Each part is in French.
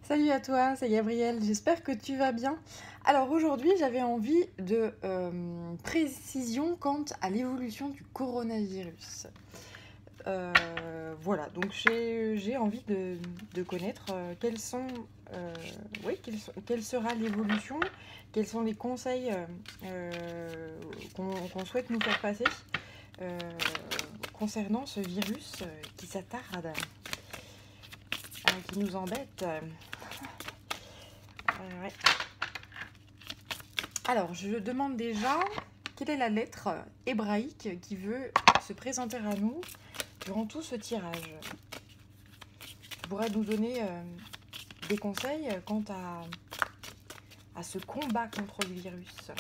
Salut à toi, c'est Gabrielle, j'espère que tu vas bien. Alors aujourd'hui j'avais envie de précision quant à l'évolution du coronavirus. Voilà, donc j'ai envie de connaître euh, quelle sera l'évolution, quels sont les conseils qu'on souhaite nous faire passer euh, concernant ce virus qui s'attarde, qui nous embête. Ouais. Alors, je demande déjà quelle est la lettre hébraïque qui veut se présenter à nous durant tout ce tirage. Tu pourrais nous donner des conseils quant à ce combat contre le virus.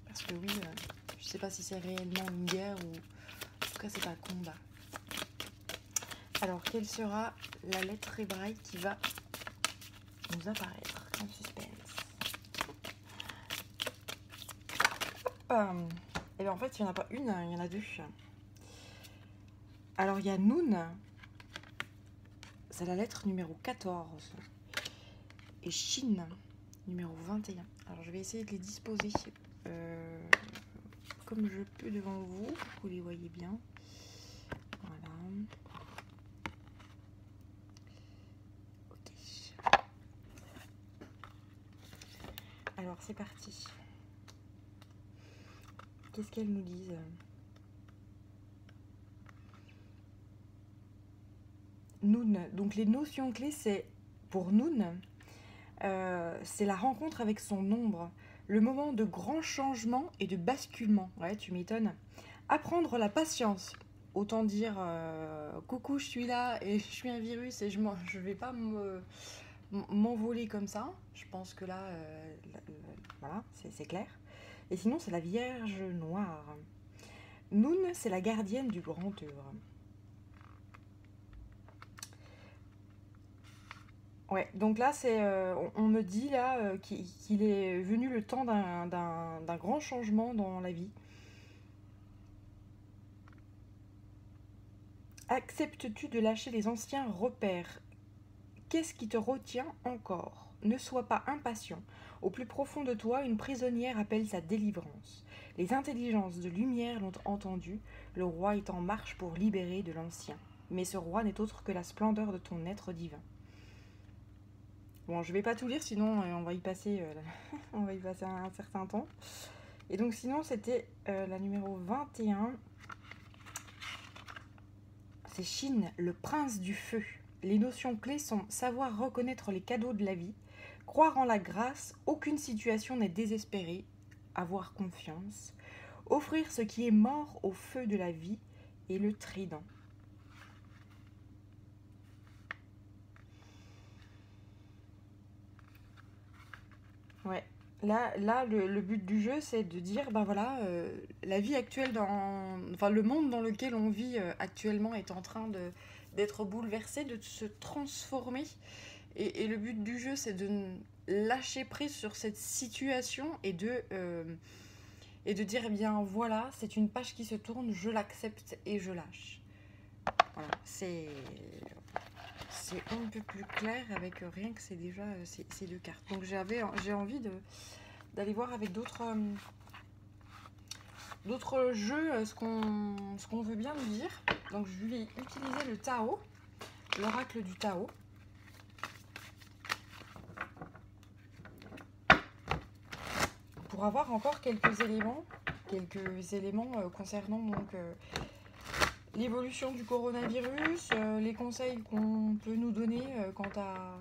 Parce que oui, je ne sais pas si c'est réellement une guerre ou en tout cas c'est un combat. Alors, quelle sera la lettre hébraïque qui va nous apparaître en suspense? Et bien en fait, il n'y en a pas une, il y en a deux. Alors, il y a Noun, c'est la lettre numéro 14. Et Shin, numéro 21. Alors, je vais essayer de les disposer comme je peux devant vous, pour que vous les voyez bien. Voilà. Ok. Alors, c'est parti. Qu'est-ce qu'elles nous disent? Noun. Donc, les notions clés, c'est pour Noun, c'est la rencontre avec son ombre, le moment de grand changement et de basculement. Ouais, tu m'étonnes. Apprendre la patience. Autant dire coucou, je suis là et je suis un virus et je vais pas m'envoler comme ça. Je pense que là, voilà, c'est clair. Et sinon, c'est la Vierge Noire. Noun, c'est la gardienne du grand œuvre. Ouais, donc là, on me dit là qu'il est venu le temps d'un grand changement dans la vie. Acceptes-tu de lâcher les anciens repères? Qu'est-ce qui te retient encore? Ne sois pas impatient. Au plus profond de toi, une prisonnière appelle sa délivrance. Les intelligences de lumière l'ont entendu. Le roi est en marche pour libérer de l'ancien. Mais ce roi n'est autre que la splendeur de ton être divin. Bon, je vais pas tout lire, sinon on va y passer, on va y passer un certain temps. Et donc sinon, c'était la numéro 21. C'est Shin, le prince du feu. Les notions clés sont savoir reconnaître les cadeaux de la vie, croire en la grâce, aucune situation n'est désespérée, avoir confiance, offrir ce qui est mort au feu de la vie et le trident. Ouais. Là le but du jeu, c'est de dire, ben voilà, la vie actuelle enfin le monde dans lequel on vit actuellement est en train d'être bouleversé, de se transformer. Et le but du jeu, c'est de lâcher prise sur cette situation et de dire, eh bien voilà, c'est une page qui se tourne, je l'accepte et je lâche. Voilà, c'est un peu plus clair avec rien que c'est déjà ces deux cartes. Donc j'ai envie d'aller voir avec d'autres jeux ce qu'on veut bien nous dire. Donc je vais utiliser le Tao, l'oracle du Tao. Pour avoir encore quelques éléments concernant donc l'évolution du coronavirus, les conseils qu'on peut nous donner quant à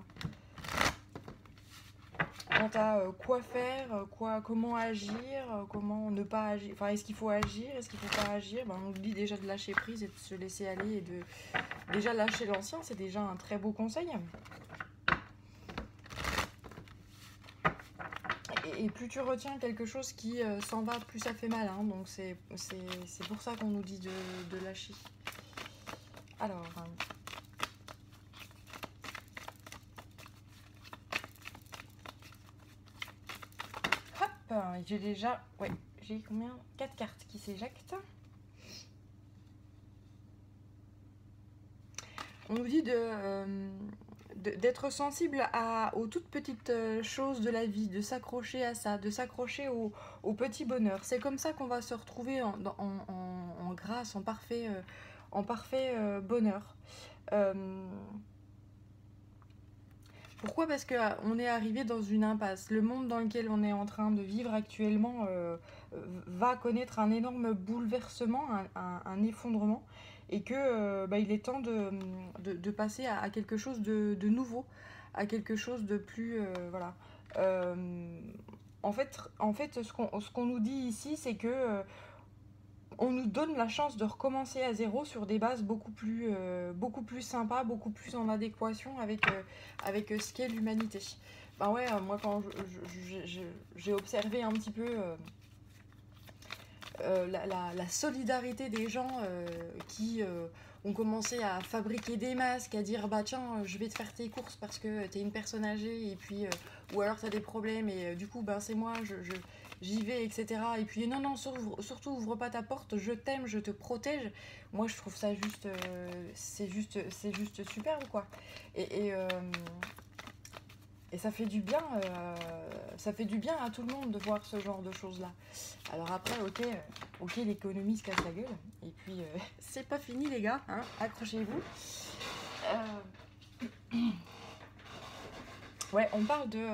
quoi faire, comment agir, comment ne pas agir. Enfin, est-ce qu'il faut agir, est-ce qu'il ne faut pas agir? Ben, on nous dit déjà de lâcher prise et de se laisser aller et de déjà lâcher l'ancien, c'est déjà un très beau conseil. Et plus tu retiens quelque chose qui s'en va, plus ça fait mal. Hein, donc c'est pour ça qu'on nous dit de lâcher. Alors, hop, j'ai déjà, ouais, j'ai combien? 4 cartes qui s'éjectent. On nous dit d'être sensible aux toutes petites choses de la vie, de s'accrocher à ça, de s'accrocher au petit bonheur. C'est comme ça qu'on va se retrouver en grâce, en parfait bonheur. Euh, Pourquoi? Parce que on est arrivé dans une impasse. Le monde dans lequel on est en train de vivre actuellement va connaître un énorme bouleversement, un effondrement, et que il est temps de passer à quelque chose de nouveau, à quelque chose de plus voilà. Euh, en fait, ce qu'on nous dit ici, c'est que on nous donne la chance de recommencer à zéro sur des bases beaucoup plus sympas, beaucoup plus en adéquation avec ce qu'est l'humanité. Bah ouais, moi quand j'ai observé un petit peu la solidarité des gens qui ont commencé à fabriquer des masques, à dire bah tiens, je vais te faire tes courses parce que t'es une personne âgée et puis ou alors t'as des problèmes et du coup ben c'est moi, j'y vais, etc. Et puis non non, surtout ouvre pas ta porte, je t'aime, je te protège. Moi je trouve ça juste c'est juste superbe quoi. Et, et, euh, et ça fait du bien à tout le monde de voir ce genre de choses-là. Alors après, ok, l'économie se casse la gueule. Et puis, c'est pas fini les gars, hein, accrochez-vous. Euh, Ouais, on parle de...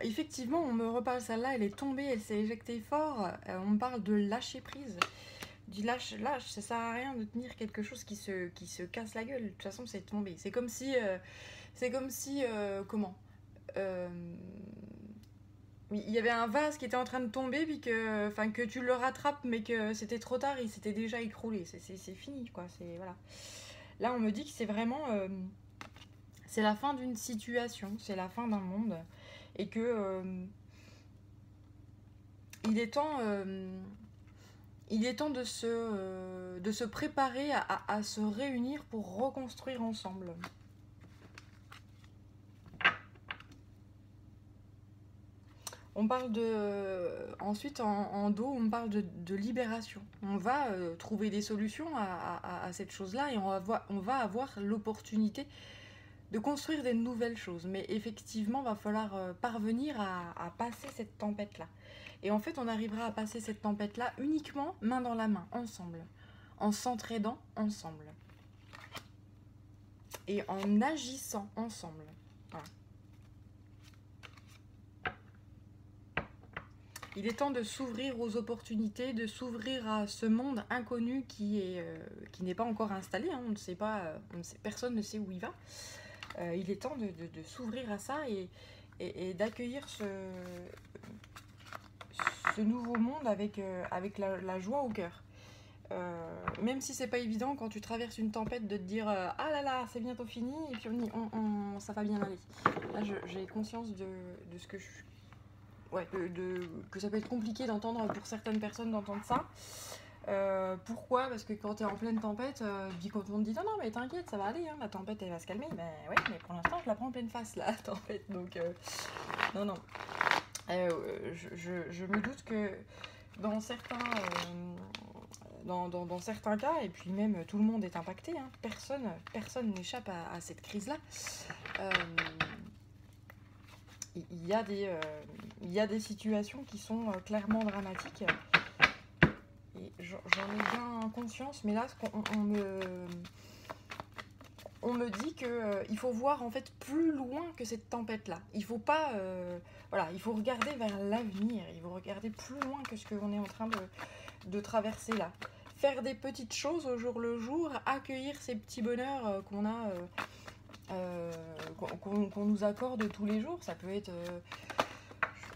Effectivement, on me reparle celle-là, elle est tombée, elle s'est éjectée fort. On me parle de lâcher prise. Du lâche, ça sert à rien de tenir quelque chose qui se casse la gueule. De toute façon, c'est tombé. Comment euh, il y avait un vase qui était en train de tomber, puis que tu le rattrapes, mais que c'était trop tard, il s'était déjà écroulé. C'est fini, quoi. Voilà. Là, on me dit que c'est vraiment... c'est la fin d'une situation, c'est la fin d'un monde, et que il est temps... il est temps de se préparer à se réunir pour reconstruire ensemble. On parle ensuite, en dos, on parle de libération. On va trouver des solutions à cette chose-là et on va avoir l'opportunité de construire des nouvelles choses. Mais effectivement, il va falloir parvenir à passer cette tempête-là. Et en fait, on arrivera à passer cette tempête-là uniquement main dans la main, ensemble. En s'entraidant ensemble. Et en agissant ensemble. Voilà. Il est temps de s'ouvrir aux opportunités, de s'ouvrir à ce monde inconnu qui n'est pas encore installé. Hein, on ne sait pas, personne ne sait où il va. Il est temps de s'ouvrir à ça et d'accueillir ce nouveau monde avec la joie au cœur. Même si c'est pas évident quand tu traverses une tempête de te dire ah là là, c'est bientôt fini et puis ça va bien aller. Là, j'ai conscience de ce que je suis. Ouais, que ça peut être compliqué d'entendre pour certaines personnes d'entendre ça. Pourquoi? Parce que quand tu es en pleine tempête, puis quand on te dit non, non, mais t'inquiète, ça va aller, hein, la tempête elle va se calmer. Ben ouais, mais pour l'instant, je la prends en pleine face, la tempête. Donc, non, non. Je me doute que dans certains, dans certains cas, et puis même tout le monde est impacté, hein, personne n'échappe à cette crise-là. Il y a des situations qui sont clairement dramatiques. Et j'en ai bien conscience, mais là, on me dit qu'il faut voir en fait plus loin que cette tempête-là. Il faut pas... voilà, il faut regarder vers l'avenir, il faut regarder plus loin que ce qu'on est en train de traverser là. Faire des petites choses au jour le jour, accueillir ces petits bonheurs qu'on a... qu'on nous accorde tous les jours. Ça peut être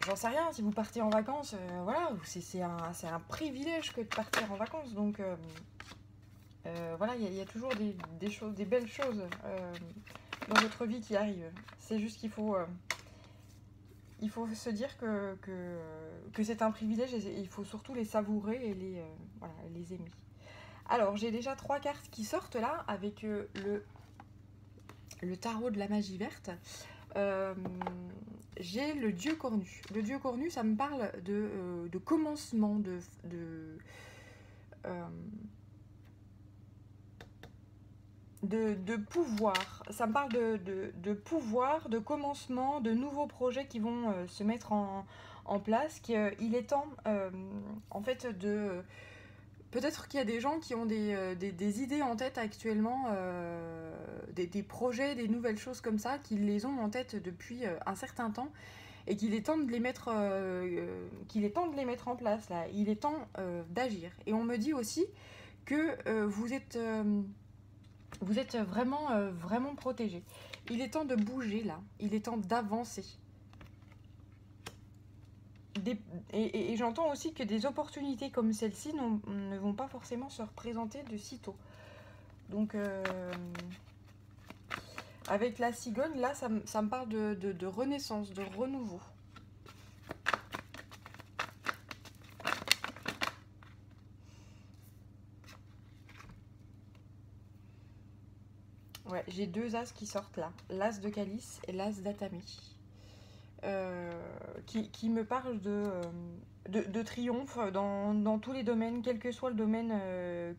j'en sais rien, si vous partez en vacances, voilà, c'est un privilège que de partir en vacances. Donc voilà, il y a toujours des choses, des belles choses dans votre vie qui arrivent. C'est juste qu'il faut se dire que c'est un privilège et il faut surtout les savourer et voilà, les aimer. Alors, j'ai déjà 3 cartes qui sortent là avec le tarot de la magie verte. J'ai le dieu cornu. Le dieu cornu, ça me parle de commencement, de pouvoir. Ça me parle de pouvoir, de commencement, de nouveaux projets qui vont se mettre en place. Il est temps, en fait, de... Peut-être qu'il y a des gens qui ont des idées en tête actuellement, des projets, des nouvelles choses comme ça, qui les ont en tête depuis un certain temps et qu'il est temps de les mettre, qu'il est temps de les mettre en place là. Il est temps d'agir. Et on me dit aussi que vous êtes vraiment, vraiment protégé. Il est temps de bouger là. Il est temps d'avancer. Des- et j'entends aussi que des opportunités comme celle-ci ne vont pas forcément se représenter de sitôt. Donc, avec la cigogne, là, ça me parle de renaissance, de renouveau. Ouais, j'ai deux as qui sortent là. L'as de calice et l'as d'atami. Qui me parlent de triomphe dans tous les domaines, quel que soit le domaine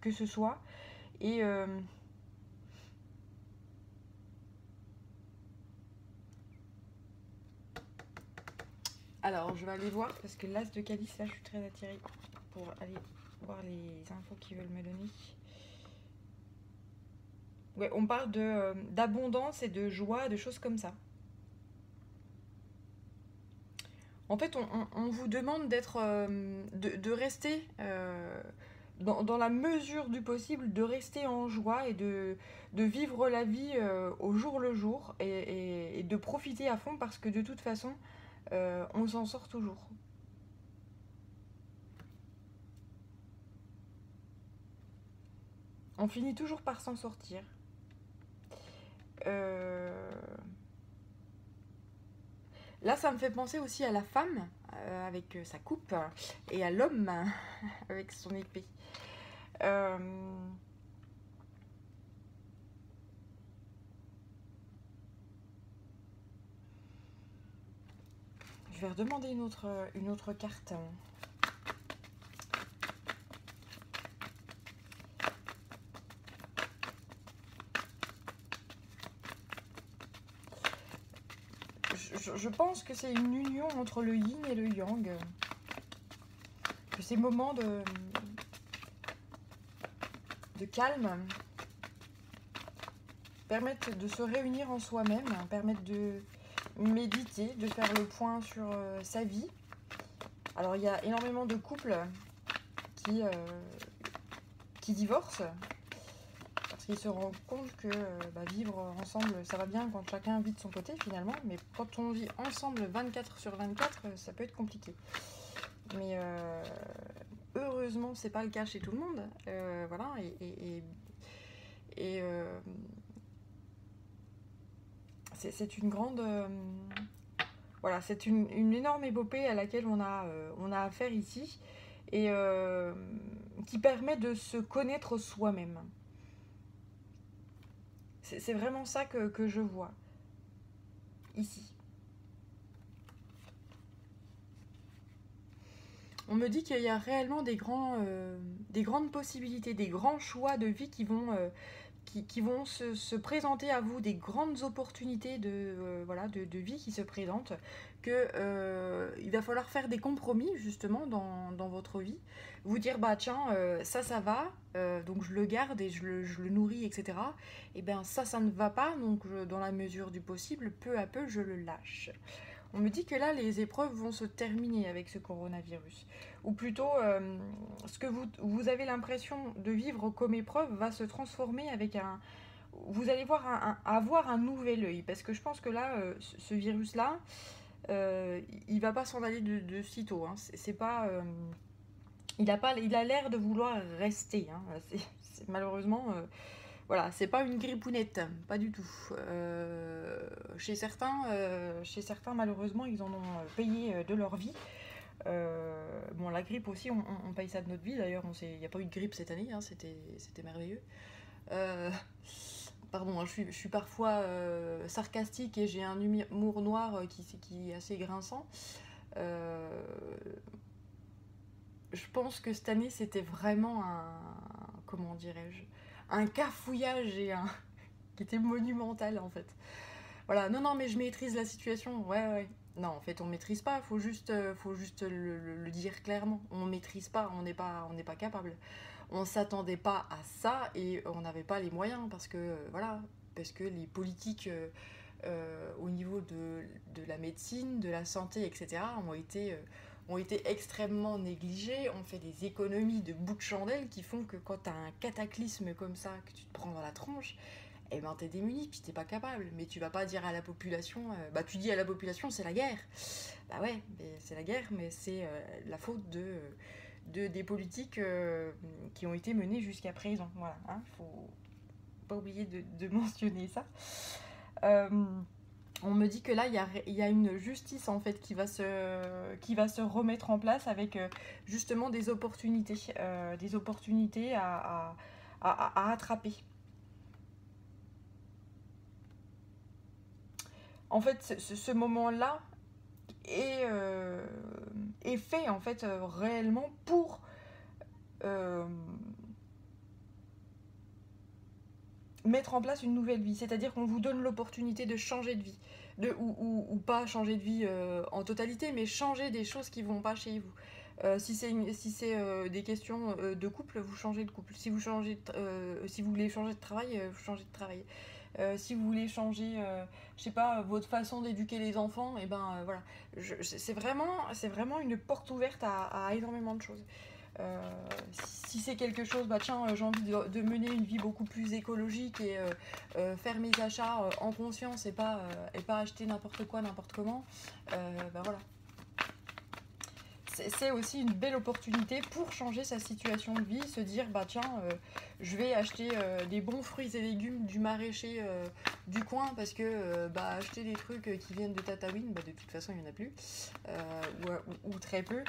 que ce soit. Et alors, je vais aller voir, parce que l'as de calice, là, je suis très attirée pour aller voir les infos qu'ils veulent me donner. Ouais, on parle d'abondance et de joie, de choses comme ça. En fait, on vous demande d'être, de rester, dans la mesure du possible, de rester en joie et de vivre la vie au jour le jour et de profiter à fond parce que de toute façon, on s'en sort toujours. On finit toujours par s'en sortir. Euh, Là, ça me fait penser aussi à la femme avec sa coupe et à l'homme avec son épée. Euh, je vais redemander une autre carte. Je pense que c'est une union entre le yin et le yang. Que ces moments de calme permettent de se réunir en soi-même, permettent de méditer, de faire le point sur sa vie. Alors il y a énormément de couples qui, euh, qui divorcent parce qu'ils se rendent compte que vivre ensemble, ça va bien quand chacun vit de son côté finalement, mais quand on vit ensemble 24 sur 24, ça peut être compliqué. Mais heureusement, c'est pas le cas chez tout le monde. Voilà, et c'est une grande. Voilà, c'est une énorme épopée à laquelle on a affaire ici et qui permet de se connaître soi-même. C'est vraiment ça que je vois ici. On me dit qu'il y a réellement des grandes possibilités, des grands choix de vie qui vont se présenter à vous, des grandes opportunités voilà, de vie qui se présentent, que il va falloir faire des compromis justement dans votre vie, vous dire bah tiens ça va, donc je le garde et je le nourris etc. Et bien ça ne va pas, donc dans la mesure du possible, peu à peu je le lâche. On me dit que là, les épreuves vont se terminer avec ce coronavirus. Ou plutôt, ce que vous avez l'impression de vivre comme épreuve va se transformer avec un... Vous allez avoir un nouvel œil. Parce que je pense que là, ce virus-là, il va pas s'en aller de sitôt. Hein. C'est pas... il a l'air de vouloir rester. Hein. Malheureusement... voilà, c'est pas une grippounette, pas du tout. Chez certains, malheureusement, ils en ont payé de leur vie. Bon, la grippe aussi, on paye ça de notre vie. D'ailleurs, il n'y a pas eu de grippe cette année, hein, c'était merveilleux. Euh, Pardon, hein, je suis parfois sarcastique et j'ai un humour noir qui est assez grinçant. Euh, je pense que cette année, c'était vraiment un... Comment dirais-je? Un cafouillage qui était monumentale en fait. Voilà, non, non, mais je maîtrise la situation, ouais, ouais. Non, en fait, on maîtrise pas, faut juste le dire clairement. On maîtrise pas, on n'est pas capable. On s'attendait pas à ça et on n'avait pas les moyens parce que, voilà, parce que les politiques au niveau de la médecine, de la santé, etc., ont été extrêmement négligées. On fait des économies de bout de chandelle qui font que quand tu as un cataclysme comme ça, que tu te prends dans la tronche, eh ben t'es démuni, puis t'es pas capable. Mais tu vas pas dire à la population, bah tu dis à la population c'est la guerre. Bah ouais, c'est la guerre, mais c'est la faute des politiques qui ont été menées jusqu'à présent. Voilà, hein, faut pas oublier de mentionner ça. Euh, on me dit que là, il y a une justice en fait qui va se remettre en place avec justement des opportunités à attraper. En fait, ce moment-là est fait en fait réellement pour euh, mettre en place une nouvelle vie. C'est-à-dire qu'on vous donne l'opportunité de changer de vie. Ou pas changer de vie en totalité, mais changer des choses qui vont pas chez vous. Si c'est des questions de couple, vous changez de couple. Si vous voulez changer de travail, vous changez de travail. Si vous voulez changer, je sais pas, votre façon d'éduquer les enfants, et ben voilà. C'est vraiment une porte ouverte à énormément de choses. Si c'est quelque chose, bah tiens, j'ai envie de mener une vie beaucoup plus écologique et faire mes achats en conscience et pas acheter n'importe quoi, n'importe comment, bah voilà. C'est aussi une belle opportunité pour changer sa situation de vie, se dire bah tiens, je vais acheter des bons fruits et légumes du maraîcher du coin parce que bah, acheter des trucs qui viennent de Tataouine, bah, de toute façon il n'y en a plus, ou très peu.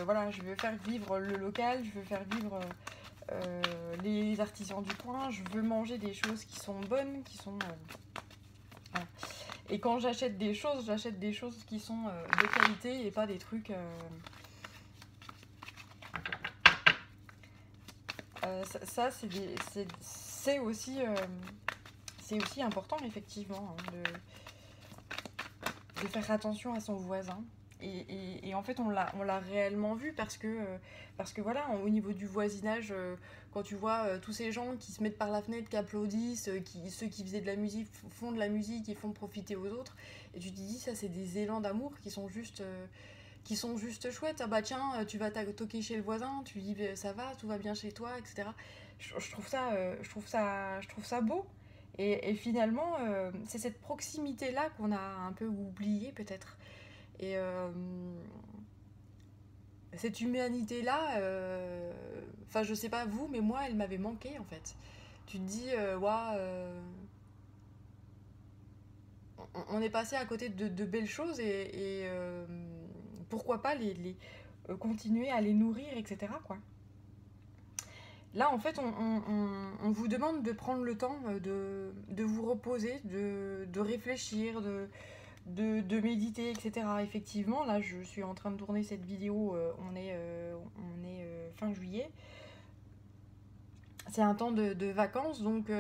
Voilà, je veux faire vivre le local, je veux faire vivre les artisans du coin, je veux manger des choses qui sont bonnes, qui sont... voilà. Et quand j'achète des choses qui sont de qualité et pas des trucs... ça, c'est aussi important, effectivement, hein, de faire attention à son voisin. Et en fait, on l'a réellement vu parce que voilà, au niveau du voisinage, quand tu vois tous ces gens qui se mettent par la fenêtre, qui applaudissent, ceux qui faisaient de la musique font de la musique et font profiter aux autres, et tu te dis, ça, c'est des élans d'amour qui sont juste chouettes. Ah bah tiens, tu vas toquer chez le voisin, tu lui dis ça va, tout va bien chez toi, etc. Je trouve ça beau. Et finalement, c'est cette proximité-là qu'on a un peu oubliée peut-être. Et cette humanité-là, enfin je sais pas vous, mais moi elle m'avait manqué en fait. Tu te dis, waouh, on est passé à côté de belles choses et pourquoi pas continuer à les nourrir, etc. quoi. Là, en fait, on vous demande de prendre le temps de vous reposer, de réfléchir, de méditer, etc. Effectivement, là, je suis en train de tourner cette vidéo, on est fin juillet. C'est un temps de vacances, donc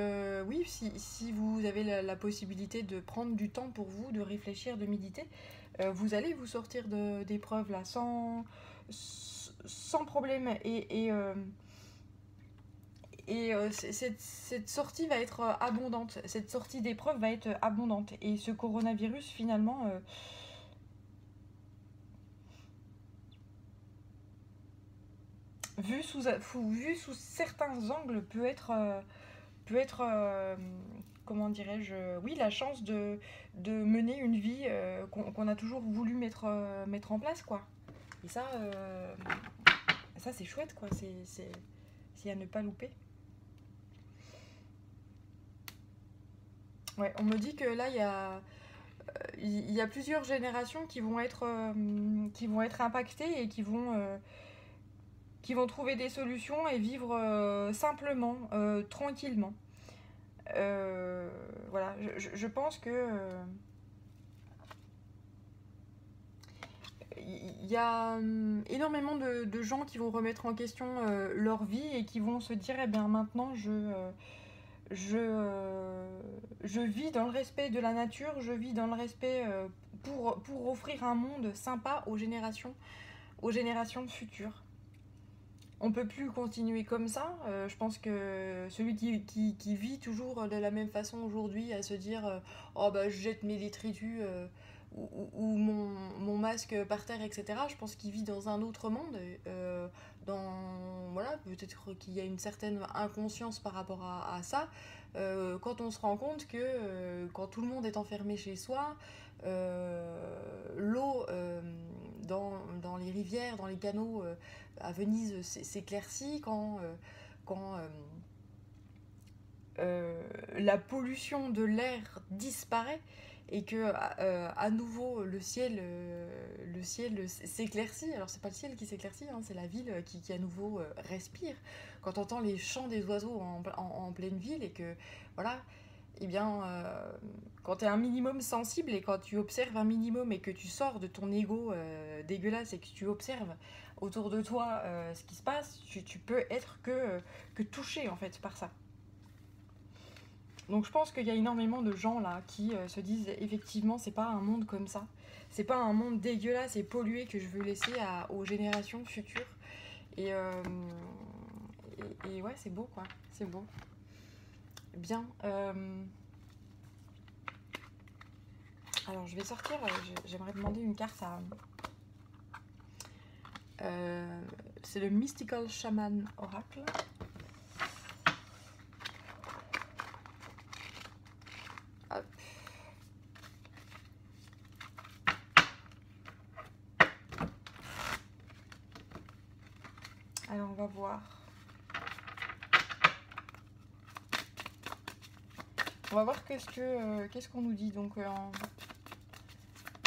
oui, si vous avez la possibilité de prendre du temps pour vous, de réfléchir, de méditer, vous allez vous sortir d'épreuves là sans problème. Cette sortie va être abondante. Cette sortie d'épreuve va être abondante. Et ce coronavirus, finalement, vu sous certains angles, peut être comment dirais-je, oui, la chance de mener une vie qu'on a toujours voulu mettre en place, quoi. Et ça c'est chouette, quoi. C'est à ne pas louper. Ouais, on me dit que là, il y a plusieurs générations qui vont être impactées et qui vont trouver des solutions et vivre simplement, tranquillement. Voilà, je pense que il y a énormément de gens qui vont remettre en question leur vie et qui vont se dire, eh bien maintenant Je vis dans le respect de la nature, je vis dans le respect pour offrir un monde sympa aux générations futures. On peut plus continuer comme ça. Je pense que celui qui vit toujours de la même façon aujourd'hui, à se dire oh bah je jette mes détritus ou mon masque par terre, etc. Je pense qu'il vit dans un autre monde. Dans voilà, peut-être qu'il y a une certaine inconscience par rapport à ça. Quand on se rend compte que quand tout le monde est enfermé chez soi, l'eau dans les rivières, dans les canaux à Venise s'éclaircit quand la pollution de l'air disparaît et que à nouveau le ciel s'éclaircit. Alors c'est pas le ciel qui s'éclaircit, hein, c'est la ville qui à nouveau respire. Quand on entend les chants des oiseaux en pleine ville et que voilà, eh bien quand tu es un minimum sensible et quand tu observes un minimum et que tu sors de ton ego dégueulasse et que tu observes autour de toi ce qui se passe, tu peux être que touché en fait par ça. Donc je pense qu'il y a énormément de gens là qui se disent effectivement c'est pas un monde comme ça, c'est pas un monde dégueulasse et pollué que je veux laisser aux générations futures. Et, euh, et ouais, c'est beau quoi, c'est beau. Bien. Alors je vais sortir, j'aimerais demander une carte à... c'est le Mystical Shaman Oracle. Hop. Alors on va voir. On va voir qu'est-ce qu'on nous dit donc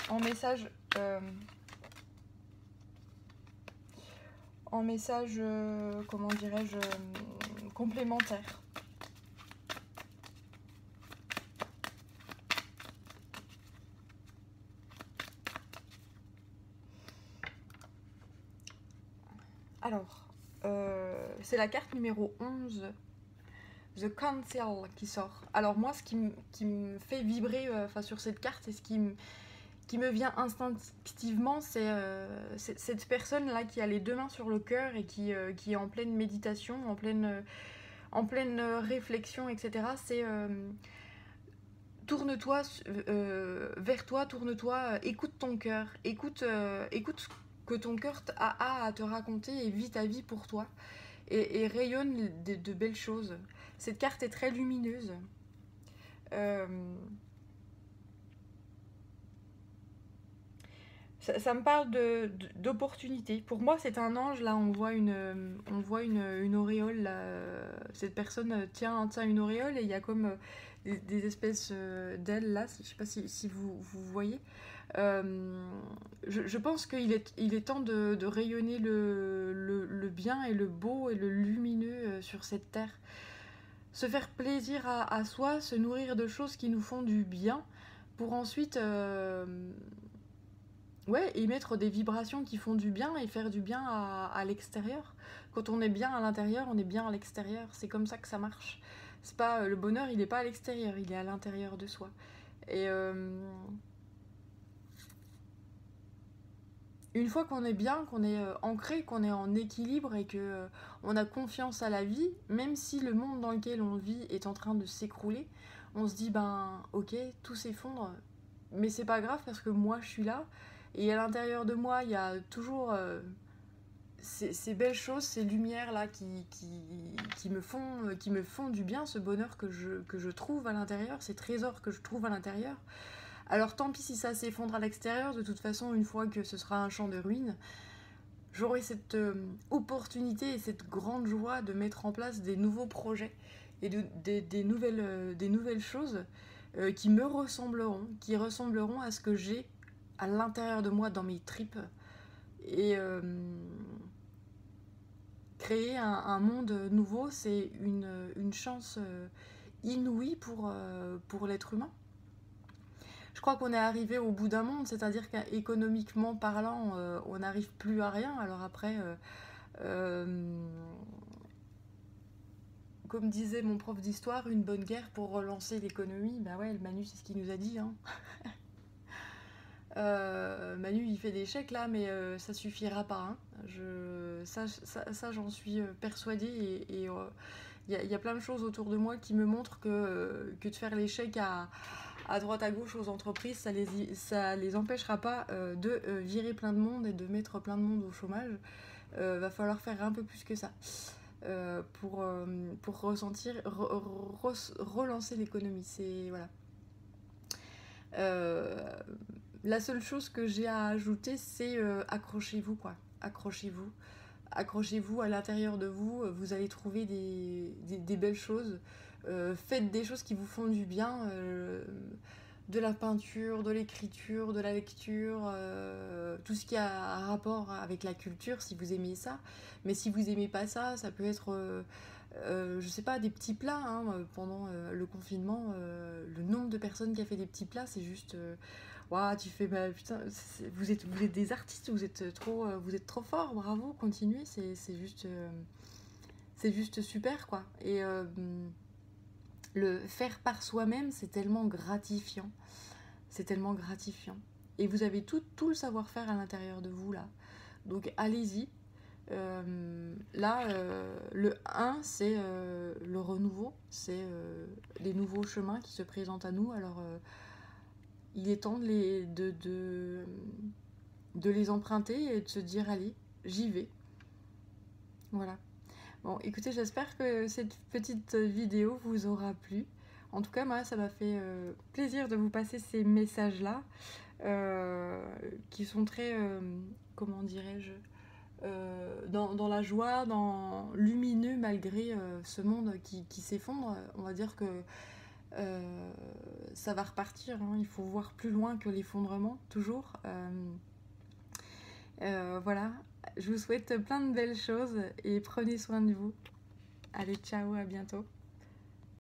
en message. En message, comment dirais-je, complémentaire. Alors, c'est la carte numéro 11, The Council, qui sort. Alors moi, ce qui me fait vibrer sur cette carte et ce qui me vient instinctivement, c'est cette personne-là qui a les deux mains sur le cœur et qui est en pleine méditation, en pleine réflexion, etc. C'est tourne-toi vers toi, tourne-toi, écoute ton cœur, écoute ce que ton cœur a à te raconter et vis ta vie pour toi et rayonne de belles choses. Cette carte est très lumineuse. Euh, ça me parle d'opportunité. Pour moi, c'est un ange. Là, on voit une auréole. Là. Cette personne tient une auréole et il y a comme des espèces d'ailes là. Je ne sais pas si vous voyez. Je pense qu'il est temps de rayonner le bien et le beau et le lumineux sur cette terre. Se faire plaisir à soi, se nourrir de choses qui nous font du bien pour ensuite ouais, émettre des vibrations qui font du bien et faire du bien à l'extérieur. Quand on est bien à l'intérieur, on est bien à l'extérieur. C'est comme ça que ça marche. C'est pas le bonheur, il n'est pas à l'extérieur, il est à l'intérieur de soi. Et une fois qu'on est bien, qu'on est ancré, qu'on est en équilibre et que on a confiance à la vie, même si le monde dans lequel on vit est en train de s'écrouler, on se dit ben ok, tout s'effondre, mais c'est pas grave parce que moi je suis là et à l'intérieur de moi il y a toujours ces belles choses, ces lumières là qui me font du bien, ce bonheur que je trouve à l'intérieur, ces trésors que je trouve à l'intérieur. Alors tant pis si ça s'effondre à l'extérieur, de toute façon une fois que ce sera un champ de ruines, j'aurai cette opportunité et cette grande joie de mettre en place des nouveaux projets et des nouvelles choses qui me ressembleront, qui ressembleront à ce que j'ai à l'intérieur de moi, dans mes tripes. Et créer un monde nouveau, c'est une chance inouïe pour l'être humain. Je crois qu'on est arrivé au bout d'un monde, c'est-à-dire qu'économiquement parlant, on n'arrive plus à rien. Alors après, comme disait mon prof d'histoire, une bonne guerre pour relancer l'économie. Bah ouais, le Manu, c'est ce qu'il nous a dit. Hein. Manu, il fait des chèques là, mais ça suffira pas. Hein. Ça, j'en suis persuadée. Et y a plein de choses autour de moi qui me montrent que de faire les chèques à droite à gauche aux entreprises, ça les empêchera pas de virer plein de monde et de mettre plein de monde au chômage. Va falloir faire un peu plus que ça pour relancer l'économie. C'est voilà. La seule chose que j'ai à ajouter, c'est accrochez-vous quoi. Accrochez-vous. Accrochez-vous à l'intérieur de vous. Vous allez trouver des belles choses. Faites des choses qui vous font du bien. De la peinture, de l'écriture, de la lecture, tout ce qui a un rapport avec la culture, si vous aimez ça. Mais si vous aimez pas ça, ça peut être, je sais pas, des petits plats. Hein, pendant le confinement, le nombre de personnes qui a fait des petits plats, c'est juste, waouh, tu fais, bah putain, vous êtes des artistes, vous êtes trop forts, bravo, continuez, c'est juste super quoi. Et le faire par soi-même, c'est tellement gratifiant. C'est tellement gratifiant. Et vous avez tout le savoir-faire à l'intérieur de vous, là. Donc, allez-y. Le 1, c'est le renouveau. C'est les nouveaux chemins qui se présentent à nous. Alors, il est temps de les emprunter et de se dire, allez, j'y vais. Voilà. Bon, écoutez, j'espère que cette petite vidéo vous aura plu. En tout cas, moi, ça m'a fait plaisir de vous passer ces messages-là, qui sont très, comment dirais-je, dans la joie, lumineux malgré ce monde qui s'effondre. On va dire que ça va repartir. Hein. Il faut voir plus loin que l'effondrement, toujours. Voilà. Je vous souhaite plein de belles choses et prenez soin de vous. Allez, ciao, à bientôt.